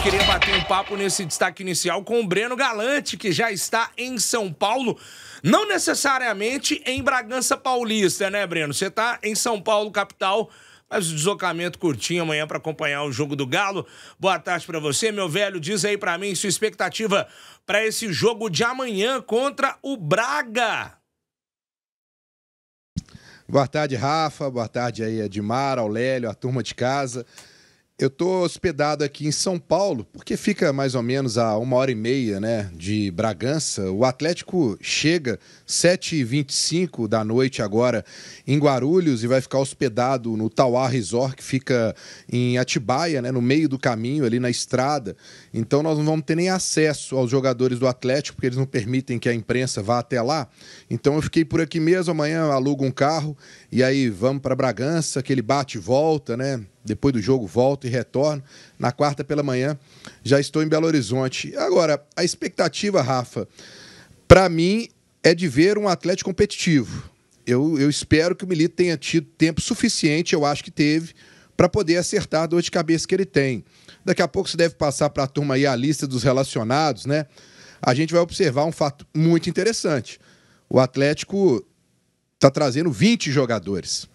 queria bater um papo nesse destaque inicial com o Breno Galante, que já está em São Paulo, não necessariamente em Bragança Paulista, né, Breno? Você está em São Paulo, capital, mas o deslocamento curtinho amanhã para acompanhar o jogo do Galo. Boa tarde para você, meu velho. Diz aí para mim sua expectativa para esse jogo de amanhã contra o Braga. Boa tarde, Rafa. Boa tarde aí, Edmar, Aurélio, a turma de casa. Eu estou hospedado aqui em São Paulo, porque fica mais ou menos a 1h30, né, de Bragança. O Atlético chega 7h25 da noite agora em Guarulhos e vai ficar hospedado no Tauá Resort, que fica em Atibaia, né, no meio do caminho, ali na estrada. Então nós não vamos ter nem acesso aos jogadores do Atlético, porque eles não permitem que a imprensa vá até lá. Então eu fiquei por aqui mesmo, amanhã alugo um carro e aí vamos para Bragança, aquele bate e volta, né? Depois do jogo volto e retorno. Na quarta pela manhã já estou em Belo Horizonte. Agora, a expectativa, Rafa, para mim é de ver um Atlético competitivo. Eu espero que o Milito tenha tido tempo suficiente, eu acho que teve, para poder acertar a dor de cabeça que ele tem. Daqui a pouco você deve passar para a turma aí a lista dos relacionados, né? A gente vai observar um fato muito interessante. O Atlético está trazendo 20 jogadores.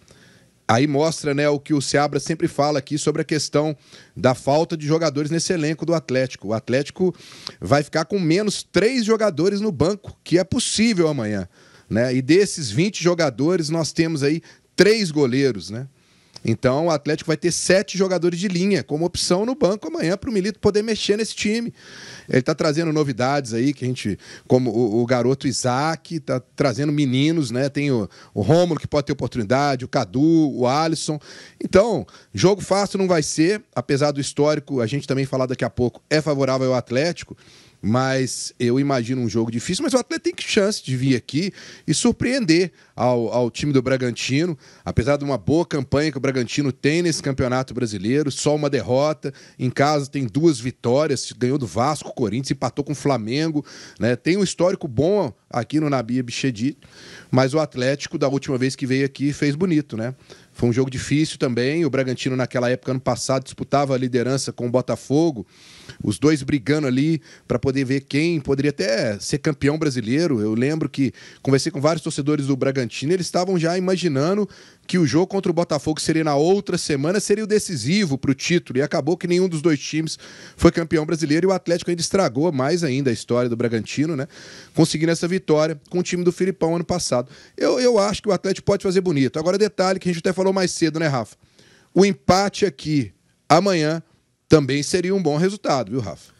Aí mostra, né, o que o Seabra sempre fala aqui sobre a questão da falta de jogadores nesse elenco do Atlético. O Atlético vai ficar com menos 3 jogadores no banco, que é possível amanhã, né? E desses 20 jogadores, nós temos aí 3 goleiros, né? Então o Atlético vai ter 7 jogadores de linha como opção no banco amanhã para o Milito poder mexer nesse time. Ele está trazendo novidades aí, que a gente, como o garoto Isaac, está trazendo meninos, né? Tem o Rômulo que pode ter oportunidade, o Cadu, o Alisson. Então, jogo fácil não vai ser, apesar do histórico, a gente também falar daqui a pouco, é favorável ao Atlético. Mas eu imagino um jogo difícil, mas o Atlético tem chance de vir aqui e surpreender ao time do Bragantino, apesar de uma boa campanha que o Bragantino tem nesse Campeonato Brasileiro, só uma derrota, em casa tem 2 vitórias, ganhou do Vasco, Corinthians, empatou com o Flamengo, né? Tem um histórico bom aqui no Nabi Abichedi, mas o Atlético, da última vez que veio aqui, fez bonito, né? Foi um jogo difícil também, o Bragantino naquela época, ano passado, disputava a liderança com o Botafogo, os dois brigando ali para poder ver quem poderia até ser campeão brasileiro. Eu lembro que conversei com vários torcedores do Bragantino, eles estavam já imaginando que o jogo contra o Botafogo seria na outra semana, seria o decisivo para o título, e acabou que nenhum dos dois times foi campeão brasileiro, e o Atlético ainda estragou mais ainda a história do Bragantino, né? Conseguindo essa vitória com o time do Filipão ano passado. Eu acho que o Atlético pode fazer bonito. Agora, detalhe que a gente até falou mais cedo, né, Rafa? O empate aqui amanhã também seria um bom resultado, viu, Rafa?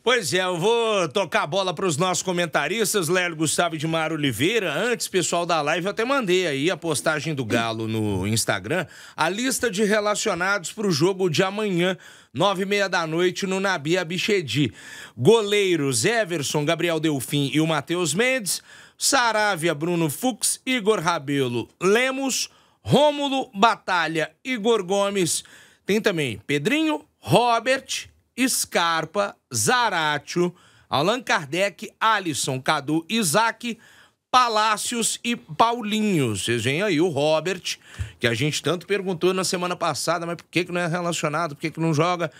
Pois é, eu vou tocar a bola para os nossos comentaristas, Lélio, Gustavo e Edmar Oliveira. Antes, pessoal da live, eu até mandei aí a postagem do Galo no Instagram, a lista de relacionados para o jogo de amanhã, 9h30 da noite, no Nabi Abichedi. Goleiros: Everson, Gabriel Delfim e o Matheus Mendes, Saravia, Bruno Fux, Igor Rabelo, Lemos, Rômulo, Batalha, Igor Gomes. Tem também Pedrinho, Robert, Scarpa, Zaratio, Allan Kardec, Alisson, Cadu, Isaac, Palácios e Paulinho. Vocês veem aí o Robert, que a gente tanto perguntou na semana passada, mas por que não é relacionado, por que não joga?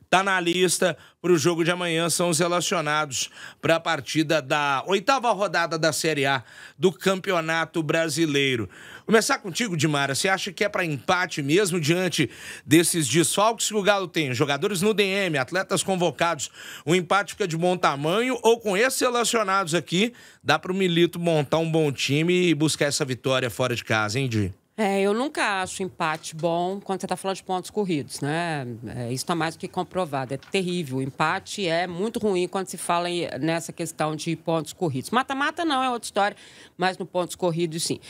Tá na lista para o jogo de amanhã, são os relacionados para a partida da 8ª rodada da Série A do Campeonato Brasileiro. Começar contigo, Dimara, você acha que é para empate mesmo diante desses desfalques que o Galo tem? Jogadores no DM, atletas convocados, o empate fica de bom tamanho, ou com esses relacionados aqui, dá para o Milito montar um bom time e buscar essa vitória fora de casa, hein, Di? Eu nunca acho empate bom quando você está falando de pontos corridos, né? Isso está mais do que comprovado. É terrível. O empate é muito ruim quando se fala nessa questão de pontos corridos. Mata-mata não é outra história, mas no pontos corridos, sim.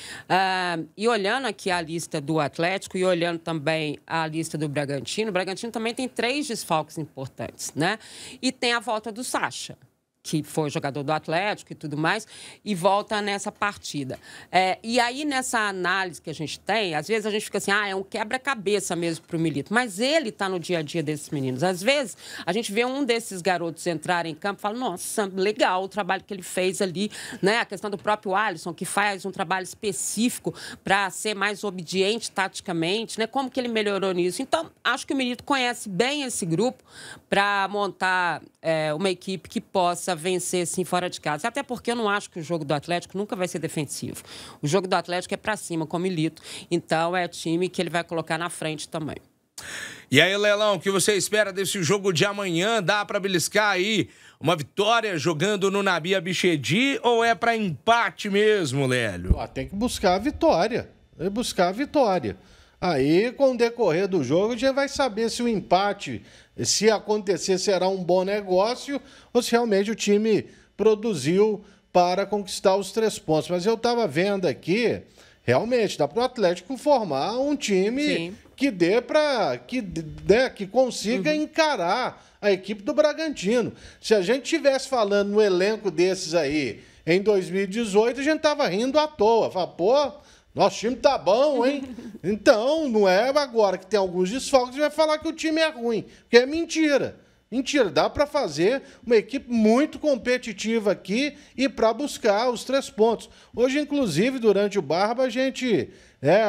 E olhando aqui a lista do Atlético e olhando também a lista do Bragantino, o Bragantino também tem 3 desfalques importantes, né? E tem a volta do Sacha, que foi jogador do Atlético e tudo mais, e volta nessa partida. E aí, nessa análise que a gente tem, às vezes a gente fica assim, é um quebra-cabeça mesmo para o Milito, mas ele está no dia a dia desses meninos. Às vezes, a gente vê um desses garotos entrar em campo e fala, nossa, legal o trabalho que ele fez ali, né? A questão do próprio Alisson, que faz um trabalho específico para ser mais obediente taticamente, né? Como que ele melhorou nisso? Então, acho que o Milito conhece bem esse grupo para montar uma equipe que possa vencer, sim, fora de casa. Até porque eu não acho que o jogo do Atlético nunca vai ser defensivo. O jogo do Atlético é para cima, com o Milito. Então, é time que ele vai colocar na frente também. E aí, Lelão, o que você espera desse jogo de amanhã? Dá para beliscar aí uma vitória jogando no Nabi Abichedi ou é para empate mesmo, Lélio? Tem que buscar a vitória. Aí, com o decorrer do jogo, a gente vai saber se o empate, se acontecer, será um bom negócio ou se realmente o time produziu para conquistar os 3 pontos. Mas eu estava vendo aqui, realmente, dá para o Atlético formar um time Sim. que dê para que consiga encarar a equipe do Bragantino. Se a gente estivesse falando no elenco desses aí em 2018, a gente estava rindo à toa. Fala, pô, nosso time tá bom, hein? Então, não é agora que tem alguns desfalques, a gente vai falar que o time é ruim, porque é mentira. Mentira, dá para fazer uma equipe muito competitiva aqui e para buscar os 3 pontos. Hoje, inclusive, durante o Barba, a gente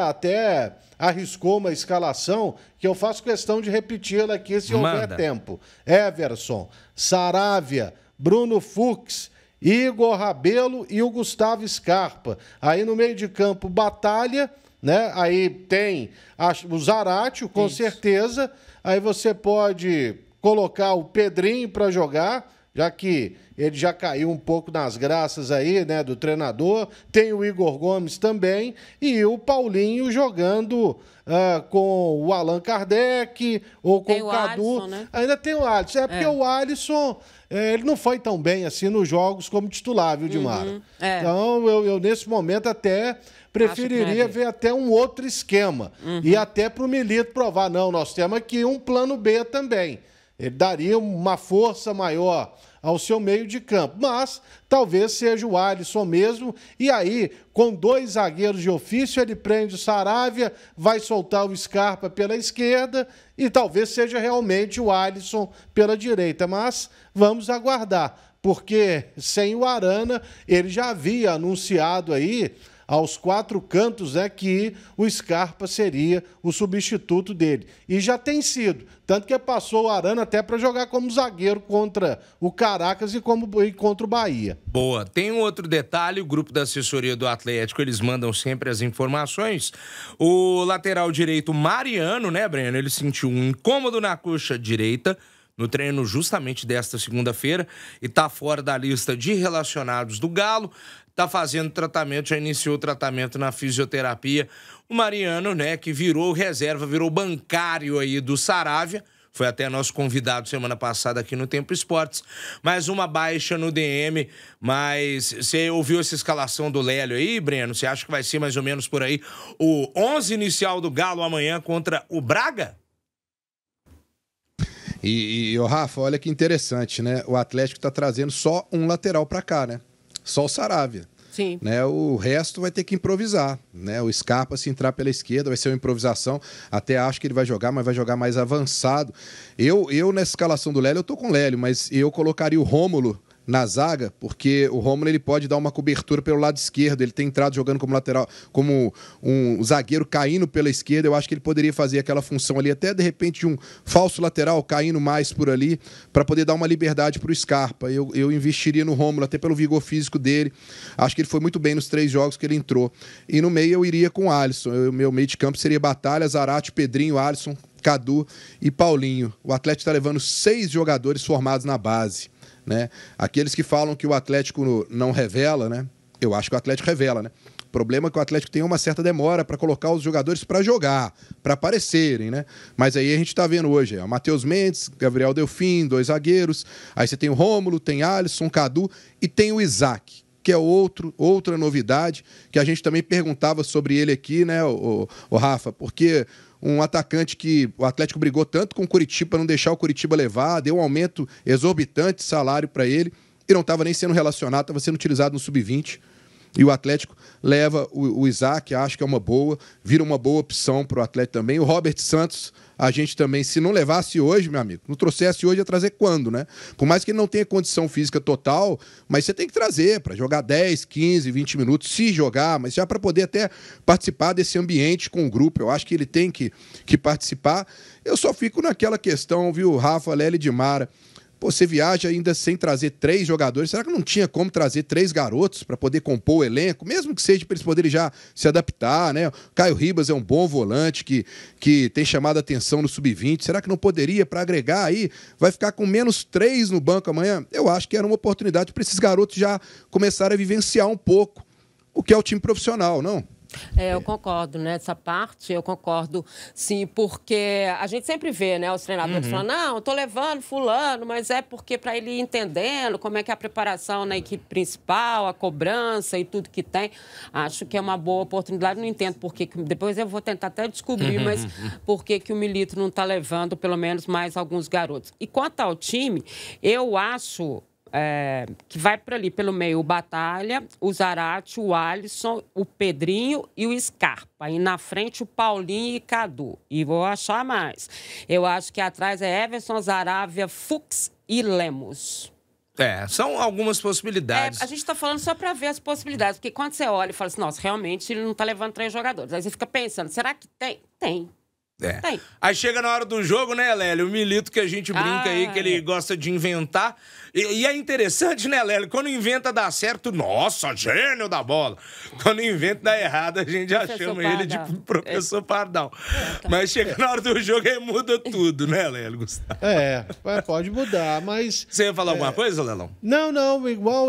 até arriscou uma escalação que eu faço questão de repeti-la aqui se houver tempo. Everson, Saravia, Bruno Fux, Igor Rabelo e o Gustavo Scarpa. Aí no meio de campo, Batalha, né? Aí tem o Zaratio, com certeza. Aí você pode colocar o Pedrinho para jogar, já que ele já caiu um pouco nas graças aí, né, do treinador. Tem o Igor Gomes também e o Paulinho jogando com o Allan Kardec ou com o Cadu. Alisson, né? Ainda tem o Alisson. Porque o Alisson, ele não foi tão bem assim nos jogos como titular, viu, Dimara? Então, eu nesse momento até preferiria ver até um outro esquema. E até para o Milito provar, não, nós temos aqui um plano B também. Ele daria uma força maior ao seu meio de campo, mas talvez seja o Alisson mesmo, e aí, com 2 zagueiros de ofício, ele prende o Saravia, vai soltar o Scarpa pela esquerda, e talvez seja realmente o Alisson pela direita, mas vamos aguardar, porque sem o Arana, ele já havia anunciado aí, aos 4 cantos, que o Scarpa seria o substituto dele. E já tem sido. Tanto que passou o Arana até para jogar como zagueiro contra o Caracas e contra o Bahia. Boa. Tem um outro detalhe, o grupo da assessoria do Atlético, eles mandam sempre as informações. O lateral direito Mariano, né, Breno? Ele sentiu um incômodo na coxa direita no treino justamente desta segunda-feira e está fora da lista de relacionados do Galo. Tá fazendo tratamento, já iniciou o tratamento na fisioterapia. O Mariano, né, que virou reserva, virou bancário aí do Saravia, foi até nosso convidado semana passada aqui no Tempo Esportes. Mais uma baixa no DM, mas você ouviu essa escalação do Lélio aí, Breno? Você acha que vai ser mais ou menos por aí o 11 inicial do Galo amanhã contra o Braga? E Rafa, olha que interessante, né? O Atlético tá trazendo só um lateral para cá, né? Só o Saravia. Sim. Né? O resto vai ter que improvisar. Né? O Scarpa, se entrar pela esquerda, vai ser uma improvisação. Até acho que ele vai jogar, mas vai jogar mais avançado. Eu nessa escalação do Lélio, eu tô com o Lélio, mas eu colocaria o Rômulo na zaga, porque o Rômulo ele pode dar uma cobertura pelo lado esquerdo, ele tem entrado jogando como lateral, como um zagueiro caindo pela esquerda, eu acho que ele poderia fazer aquela função ali, até de repente de um falso lateral caindo mais por ali, para poder dar uma liberdade para o Scarpa. Eu investiria no Rômulo, até pelo vigor físico dele, acho que ele foi muito bem nos 3 jogos que ele entrou. E no meio eu iria com o Alisson, o meu meio de campo seria Batalha, Zaratio, Pedrinho, Alisson, Cadu e Paulinho. O Atlético está levando 6 jogadores formados na base. Né? Aqueles que falam que o Atlético não revela, né? Eu acho que o Atlético revela, né? O problema é que o Atlético tem uma certa demora para colocar os jogadores para jogar, para aparecerem, né? Mas aí a gente está vendo hoje, o Matheus Mendes, Gabriel Delfim, 2 zagueiros, aí você tem o Rômulo, tem Alisson, Cadu e tem o Isaac, que é outra novidade, que a gente também perguntava sobre ele aqui, né, o Rafa, porque um atacante que o Atlético brigou tanto com o Curitiba para não deixar o Curitiba levar, deu um aumento exorbitante de salário para ele, e não estava nem sendo relacionado, estava sendo utilizado no sub-20. E o Atlético leva o Isaac, acho que é uma boa, vira uma boa opção para o Atlético também. O Robert Santos, a gente também, se não levasse hoje, meu amigo, não trouxesse hoje, ia trazer quando, né? Por mais que ele não tenha condição física total, mas você tem que trazer para jogar 10, 15, 20 minutos, se jogar, mas já para poder até participar desse ambiente com o grupo. Eu acho que ele tem que participar. Eu só fico naquela questão, viu, Rafa, Lélio e Dimara. Pô, você viaja ainda sem trazer 3 jogadores. Será que não tinha como trazer 3 garotos para poder compor o elenco? Mesmo que seja para eles poderem já se adaptar, né? O Caio Ribas é um bom volante que tem chamado a atenção no sub-20. Será que não poderia, para agregar aí, vai ficar com menos 3 no banco amanhã? Eu acho que era uma oportunidade para esses garotos já começarem a vivenciar um pouco o que é o time profissional, não? Eu concordo nessa parte, eu concordo sim, porque a gente sempre vê, né, os treinadores falando, não, estou levando fulano, mas é porque para ele ir entendendo como é que é a preparação na equipe principal, a cobrança e tudo que tem, acho que é uma boa oportunidade, não entendo por que, depois eu vou tentar até descobrir, mas por que o Milito não está levando pelo menos mais alguns garotos. E quanto ao time, eu acho... que vai para ali pelo meio o Batalha, o Zarate, o Alisson, o Pedrinho e o Scarpa. E na frente o Paulinho e Cadu. E vou achar mais. Eu acho que atrás é Everson, Zaravia, Fux e Lemos. São algumas possibilidades. A gente está falando só para ver as possibilidades. Porque quando você olha e fala assim, nossa, realmente ele não está levando 3 jogadores. Aí você fica pensando, será que tem? Tem. Tem. Aí chega na hora do jogo, né, Lélio? O Milito que a gente brinca aí, que ele gosta de inventar. E é interessante, né, Lélio? Quando inventa dá certo, nossa, gênio da bola. Quando inventa dá errado, a gente já chama ele de professor Pardal. Mas chega na hora do jogo aí muda tudo, né, Lélio, Gustavo? Pode mudar, mas... Você ia falar alguma coisa, Lelão? Não, igual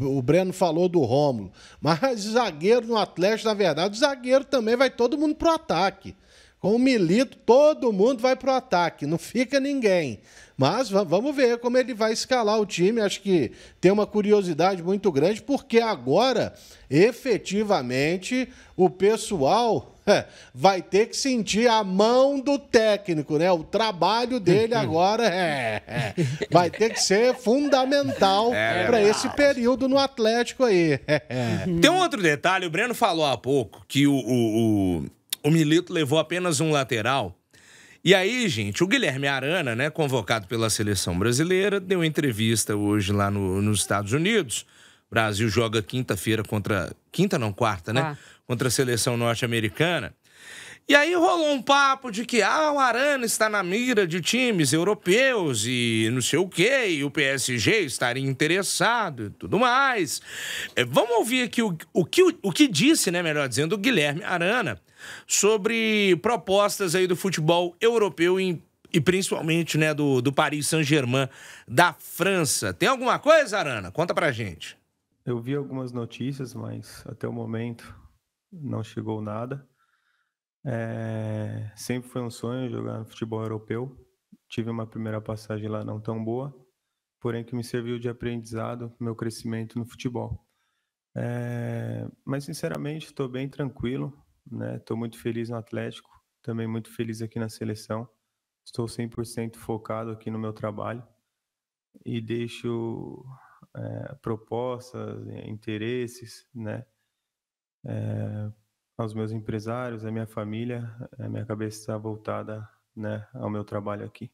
o Breno falou do Rômulo. Mas zagueiro no Atlético, na verdade, o zagueiro também vai todo mundo pro ataque. Com o Milito, todo mundo vai pro ataque, não fica ninguém. Mas vamos ver como ele vai escalar o time. Acho que tem uma curiosidade muito grande, porque agora, efetivamente, o pessoal vai ter que sentir a mão do técnico, né? O trabalho dele agora vai ter que ser fundamental para esse período no Atlético aí. Tem um outro detalhe, o Breno falou há pouco que o Milito levou apenas um lateral. E aí, gente, o Guilherme Arana, né, convocado pela seleção brasileira, deu entrevista hoje lá nos Estados Unidos. O Brasil joga quarta-feira, né? Contra a seleção norte-americana. E aí rolou um papo de que o Arana está na mira de times europeus e não sei o quê, e o PSG estaria interessado e tudo mais. Vamos ouvir aqui o que disse, né, melhor dizendo, o Guilherme Arana sobre propostas aí do futebol europeu e principalmente, né, do Paris Saint-Germain da França. Tem alguma coisa, Arana? Conta pra gente. Eu vi algumas notícias, mas até o momento não chegou nada. Sempre foi um sonho jogar no futebol europeu. Tive uma primeira passagem lá não tão boa, porém que me serviu de aprendizado no meu crescimento no futebol. Mas sinceramente estou bem tranquilo, né? Estou muito feliz no Atlético, também muito feliz aqui na seleção. Estou 100% focado aqui no meu trabalho e deixo propostas, interesses, né? Aos meus empresários, à minha família, a minha cabeça está voltada, né, ao meu trabalho aqui.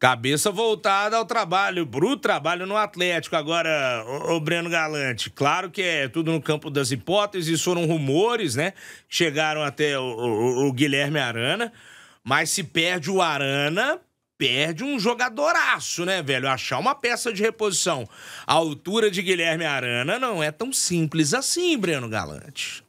Cabeça voltada ao trabalho, pro trabalho no Atlético. Agora, o Breno Galante, claro que é tudo no campo das hipóteses, foram rumores, né? Chegaram até o Guilherme Arana, mas se perde o Arana, perde um jogadoraço, né, velho? Achar uma peça de reposição à altura de Guilherme Arana não é tão simples assim, Breno Galante.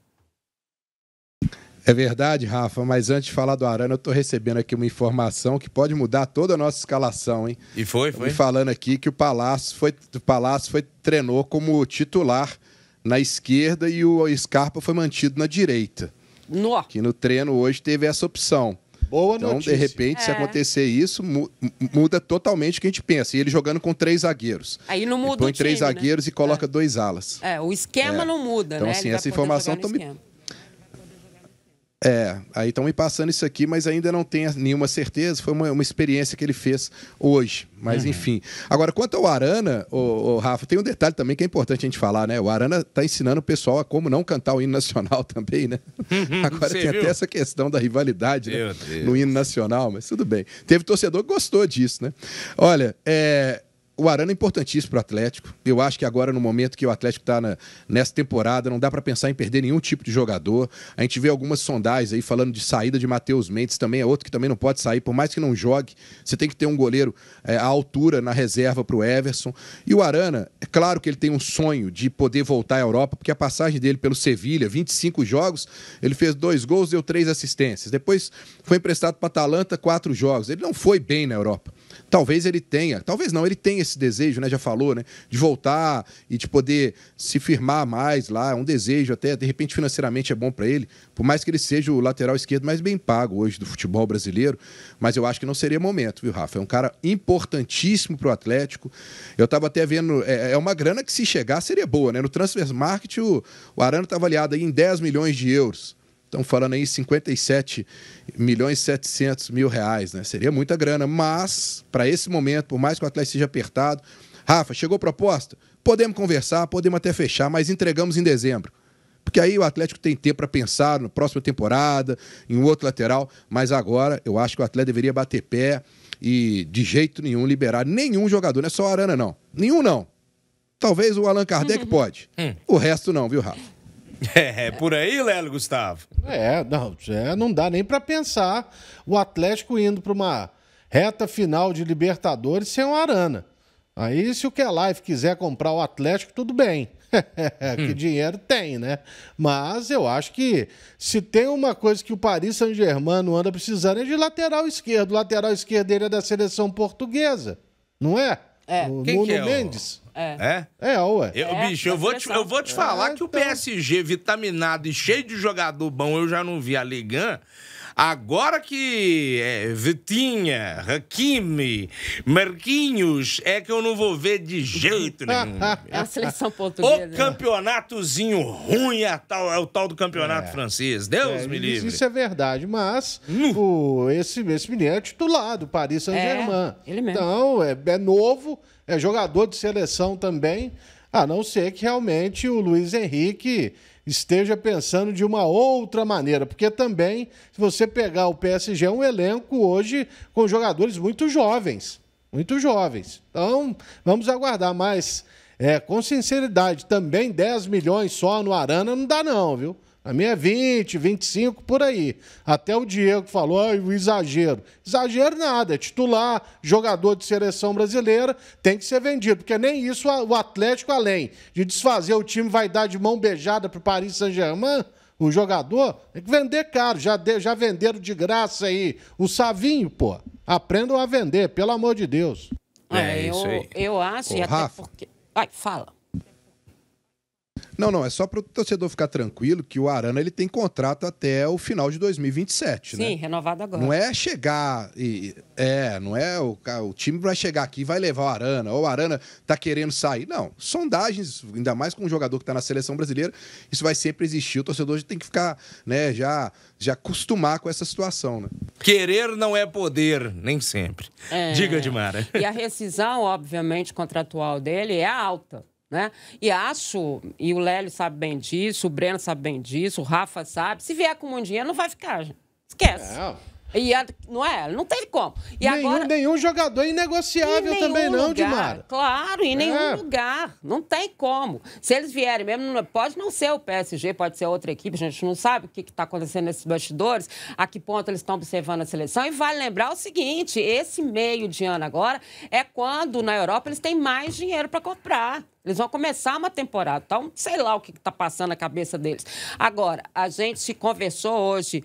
É verdade, Rafa, mas antes de falar do Arana, eu tô recebendo aqui uma informação que pode mudar toda a nossa escalação, hein? E foi? Me falando aqui que o Palácio treinou como titular na esquerda e o Scarpa foi mantido na direita. Que no treino hoje teve essa opção. Boa então, notícia. De repente, se acontecer isso, muda totalmente o que a gente pensa. E ele jogando com 3 zagueiros. Aí não muda põe o time, 3 zagueiros, né? E coloca 2 alas. O esquema não muda, então, né? Então, assim, essa informação... Aí estão me passando isso aqui, mas ainda não tenho nenhuma certeza. Foi uma experiência que ele fez hoje. Mas, enfim. Agora, quanto ao Arana, o Rafa, tem um detalhe também que é importante a gente falar, né? O Arana está ensinando o pessoal a como não cantar o hino nacional também, né? Agora tem até essa questão da rivalidade, né? No hino nacional, mas tudo bem. Teve torcedor que gostou disso, né? Olha, o Arana é importantíssimo para o Atlético. Eu acho que agora, no momento que o Atlético está nessa temporada, não dá para pensar em perder nenhum tipo de jogador. A gente vê algumas sondagens aí falando de saída de Matheus Mendes, também é outro que também não pode sair, por mais que não jogue. Você tem que ter um goleiro à altura na reserva para o Everson. E o Arana, é claro que ele tem um sonho de poder voltar à Europa, porque a passagem dele pelo Sevilha, 25 jogos, ele fez 2 gols, deu 3 assistências. Depois foi emprestado para a Atalanta, 4 jogos. Ele não foi bem na Europa. Talvez ele tenha, talvez não, ele tem esse desejo, né? Já falou, né? De voltar e de poder se firmar mais lá, um desejo até, de repente financeiramente é bom para ele, por mais que ele seja o lateral esquerdo mais bem pago hoje do futebol brasileiro, mas eu acho que não seria momento, viu, Rafa? É um cara importantíssimo para o Atlético. Eu estava até vendo, é uma grana que se chegar seria boa, né? No Transfer Market o Arana está avaliado aí em 10 milhões de euros. Estão falando aí 57.700.000 reais, né? Seria muita grana, mas para esse momento, por mais que o Atlético seja apertado, Rafa, chegou proposta? Podemos conversar, podemos até fechar, mas entregamos em dezembro. Porque aí o Atlético tem tempo para pensar na próxima temporada, em um outro lateral, mas agora eu acho que o Atlético deveria bater pé e de jeito nenhum liberar nenhum jogador, não é só o Arana não, nenhum não. Talvez o Allan Kardec pode, o resto não, viu, Rafa? Por aí, Lélio Gustavo? Não dá nem para pensar o Atlético indo para uma reta final de Libertadores sem o Arana. Aí, se o Life quiser comprar o Atlético, tudo bem. Que dinheiro tem, né? Mas eu acho que se tem uma coisa que o Paris Saint-Germain não anda precisando é de lateral esquerdo. O lateral esquerdo dele é da seleção portuguesa, não é? O Nuno Mendes. Ué. Bicho, eu vou te falar que o PSG vitaminado e cheio de jogador bom, eu já não vi a Ligue 1. Agora que Vitinha, Hakimi, Marquinhos, é que eu não vou ver de jeito nenhum. É a seleção portuguesa. O campeonatozinho ruim é o tal do campeonato francês. Deus me livre. Isso é verdade, mas esse menino é titular do Paris Saint-Germain. Ele mesmo. Então, é novo, é jogador de seleção também, a não ser que realmente o Luiz Henrique esteja pensando de uma outra maneira, porque também, se você pegar o PSG, é um elenco hoje com jogadores muito jovens. Então, vamos aguardar, mas com sinceridade, também 10 milhões só no Arana não dá não, viu? A minha é 20, 25, por aí. Até o Diego falou, o exagero. Exagero nada, é titular, jogador de seleção brasileira, tem que ser vendido, porque nem isso o Atlético, além de desfazer o time, vai dar de mão beijada para o Paris Saint-Germain, o jogador, tem que vender caro. Já venderam de graça aí o Savinho, pô. Aprendam a vender, pelo amor de Deus. Isso aí. Eu acho, e até Rafa. porque... fala. Não, é só para o torcedor ficar tranquilo que o Arana ele tem contrato até o final de 2027, né? Sim, renovado agora. Não é chegar não é o time vai chegar aqui e vai levar o Arana, ou o Arana tá querendo sair. Não, sondagens, ainda mais com um jogador que tá na seleção brasileira, isso vai sempre existir. O torcedor tem que ficar, né, já acostumar com essa situação, né? Querer não é poder, nem sempre. Diga, Dimara. E a rescisão, obviamente, contratual dele é alta. Né? E o Lélio sabe bem disso, o Breno sabe bem disso, o Rafa sabe. Se vier com muito dinheiro, não vai ficar, gente. Esquece. Não tem como. Nenhum jogador é inegociável também, não, Dimara. Claro, em nenhum lugar. Não tem como. Se eles vierem mesmo, pode não ser o PSG, pode ser outra equipe, a gente não sabe o que está acontecendo nesses bastidores, a que ponto eles estão observando a seleção. E vale lembrar o seguinte: esse meio de ano agora é quando na Europa eles têm mais dinheiro para comprar. Eles vão começar uma temporada, então sei lá o que está passando na cabeça deles. Agora, a gente se conversou hoje,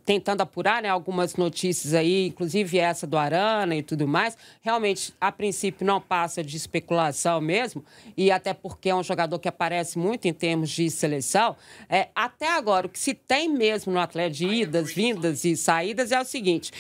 tentando apurar, né, algumas notícias aí, inclusive essa do Arana e tudo mais. Realmente, a princípio, não passa de especulação mesmo, e até porque é um jogador que aparece muito em termos de seleção. Até agora, o que se tem mesmo no Atlético de idas, vindas e saídas é o seguinte,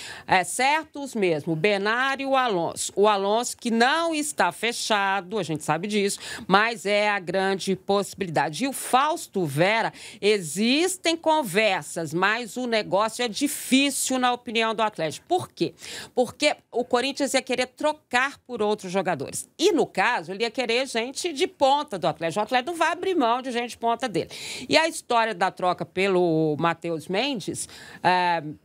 certos mesmo, o Benário e o Alonso. O Alonso que não está fechado, a gente sabe sabe disso, mas é a grande possibilidade. E o Fausto Vera, existem conversas, mas o negócio é difícil, na opinião do Atlético. Por quê? Porque o Corinthians ia querer trocar por outros jogadores. E, no caso, ele ia querer gente de ponta do Atlético. O Atlético não vai abrir mão de gente de ponta dele. E a história da troca pelo Matheus Mendes,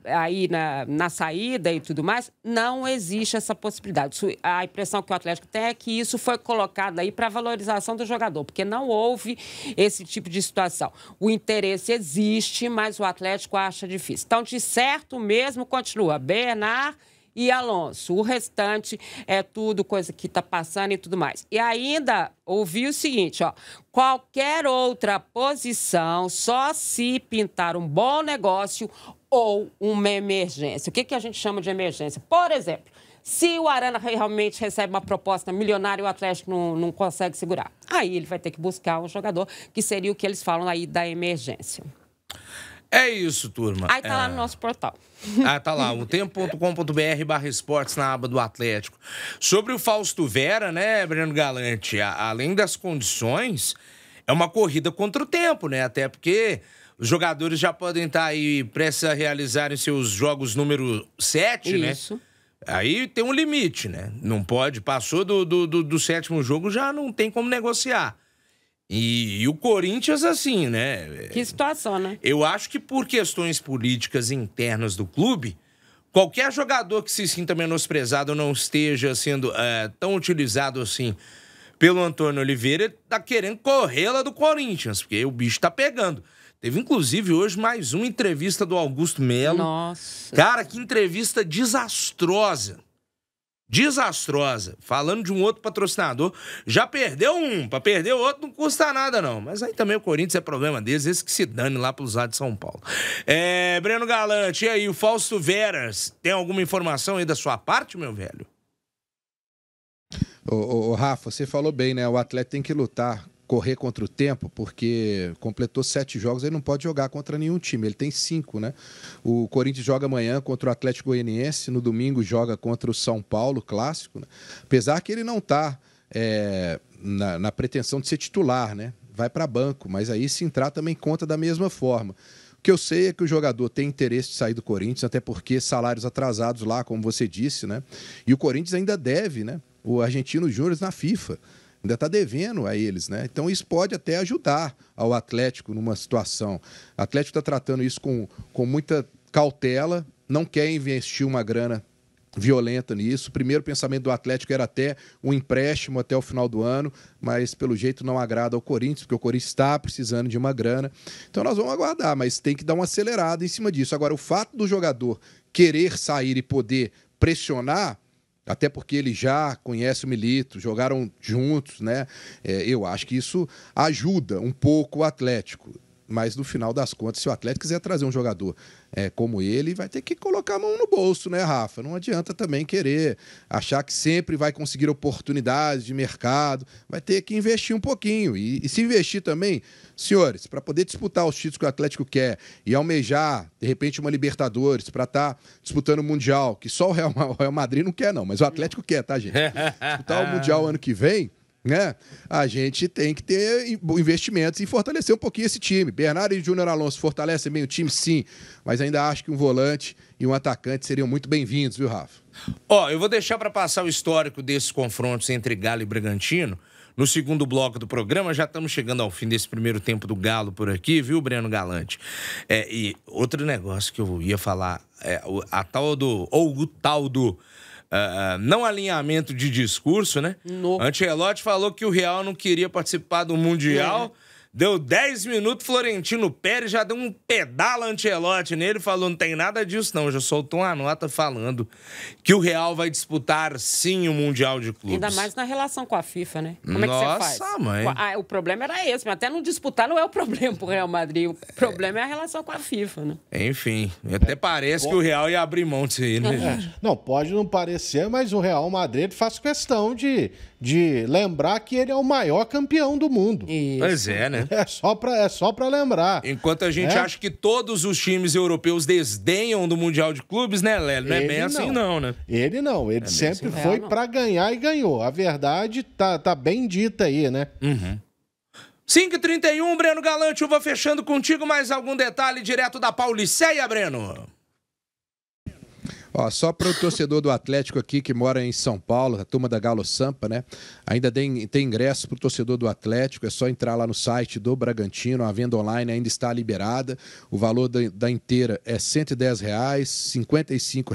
aí na saída e tudo mais, não existe essa possibilidade. A impressão que o Atlético tem é que isso foi colocado aí para valorização do jogador, porque não houve esse tipo de situação. O interesse existe, mas o Atlético acha difícil. Então, de certo mesmo, continua Bernard e Alonso. O restante é tudo coisa que está passando e tudo mais. E ainda ouvi o seguinte, ó, qualquer outra posição, só se pintar um bom negócio ou uma emergência. O que a gente chama de emergência? Por exemplo, se o Arana realmente recebe uma proposta milionária e o Atlético não consegue segurar, aí ele vai ter que buscar um jogador, que seria o que eles falam aí da emergência. É isso, turma. Aí tá lá no nosso portal. Tá lá, o tempo.com.br/esportes na aba do Atlético. Sobre o Fausto Vera, né, Breno Galante, além das condições, é uma corrida contra o tempo, né? Até porque os jogadores já podem estar aí prestes a realizarem seus jogos número 7, né? Isso. Aí tem um limite, né? Não pode, passou do sétimo jogo, já não tem como negociar. E o Corinthians, assim, né? Que situação, né? Eu acho que por questões políticas internas do clube, qualquer jogador que se sinta menosprezado ou não esteja sendo tão utilizado assim pelo Antônio Oliveira, tá querendo correr lá do Corinthians, porque o bicho tá pegando. Teve, inclusive, hoje mais uma entrevista do Augusto Melo. Nossa. Cara, que entrevista desastrosa. Desastrosa. Falando de um outro patrocinador. Já perdeu um. Pra perder o outro não custa nada, não. Mas aí também o Corinthians é problema deles. Esse que se dane lá pelos lados de São Paulo. Breno Galante, e aí, o Fausto Veras, tem alguma informação aí da sua parte, meu velho? Ô, Rafa, você falou bem, né? O atleta tem que lutar, correr contra o tempo, porque completou 7 jogos, ele não pode jogar contra nenhum time, ele tem 5, né? O Corinthians joga amanhã contra o Atlético Goianiense, no domingo joga contra o São Paulo, clássico, né? Apesar que ele não está na pretensão de ser titular, né? Vai para banco, mas aí se entrar também conta da mesma forma. O que eu sei é que o jogador tem interesse de sair do Corinthians, até porque salários atrasados lá, como você disse, né? E o Corinthians ainda deve, né? O Argentino Júnior na FIFA. Ainda está devendo a eles, né? Então isso pode até ajudar ao Atlético numa situação. O Atlético está tratando isso com muita cautela, não quer investir uma grana violenta nisso. O primeiro pensamento do Atlético era até um empréstimo até o final do ano, mas pelo jeito não agrada ao Corinthians, porque o Corinthians está precisando de uma grana. Então nós vamos aguardar, mas tem que dar uma acelerada em cima disso. Agora, o fato do jogador querer sair e poder pressionar, até porque ele já conhece o Milito, jogaram juntos, né? Eu acho que isso ajuda um pouco o Atlético. Mas no final das contas, se o Atlético quiser trazer um jogador como ele, vai ter que colocar a mão no bolso, né, Rafa? Não adianta também querer achar que sempre vai conseguir oportunidades de mercado. Vai ter que investir um pouquinho. E se investir também, senhores, para poder disputar os títulos que o Atlético quer e almejar, de repente, uma Libertadores, para estar disputando o Mundial, que só o Real Madrid não quer, não, mas o Atlético quer, tá, gente? Disputar o Mundial ano que vem, né? A gente tem que ter investimentos e fortalecer um pouquinho esse time. Bernardo e Júnior Alonso fortalecem bem o time, sim, mas ainda acho que um volante e um atacante seriam muito bem-vindos, viu, Rafa? Eu vou deixar para passar o histórico desses confrontos entre Galo e Bragantino no segundo bloco do programa. Já estamos chegando ao fim desse primeiro tempo do Galo por aqui, viu, Breno Galante? E outro negócio que eu ia falar, o tal do não alinhamento de discurso, né? Ancelotti falou que o Real não queria participar do Mundial. Deu 10 minutos, Florentino Pérez já deu um pedala Ancelotti nele, falou, não tem nada disso não, já soltou uma nota falando que o Real vai disputar sim o Mundial de Clubes. Ainda mais na relação com a FIFA, né? Como é que você faz? Nossa, mãe. O problema era esse, mas até não disputar não é o problema pro Real Madrid, o problema é a relação com a FIFA, né? Enfim, até parece que o Real ia abrir mão disso aí, né, gente? Não, pode não parecer, mas o Real Madrid faz questão de de lembrar que ele é o maior campeão do mundo. Isso. Pois é, né? É só pra lembrar. Enquanto a gente acha que todos os times europeus desdenham do Mundial de Clubes, né, Lélio? Não é bem assim não, né? Ele não, ele sempre foi pra ganhar e ganhou. A verdade tá bem dita aí, né? 5h31, Breno Galante, eu vou fechando contigo. Mais algum detalhe direto da Pauliceia, Breno? Ó, só para o torcedor do Atlético aqui que mora em São Paulo, a turma da Galo Sampa, né? Ainda tem ingresso para o torcedor do Atlético, é só entrar lá no site do Bragantino, a venda online ainda está liberada. O valor da inteira é R$ 110, R$ 55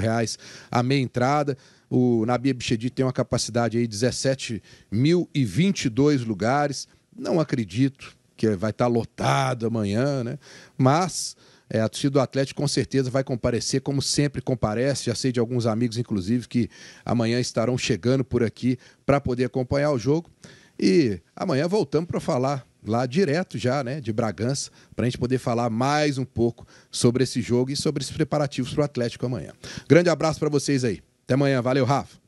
a meia entrada. O Nabi Bichedi tem uma capacidade aí de 17.022 lugares. Não acredito que vai estar lotado amanhã, né? Mas a torcida do Atlético com certeza vai comparecer, como sempre comparece. Já sei de alguns amigos, inclusive, que amanhã estarão chegando por aqui para poder acompanhar o jogo. E amanhã voltamos para falar lá direto já, né, de Bragança, para a gente poder falar mais um pouco sobre esse jogo e sobre os preparativos para o Atlético amanhã. Grande abraço para vocês aí. Até amanhã. Valeu, Rafa.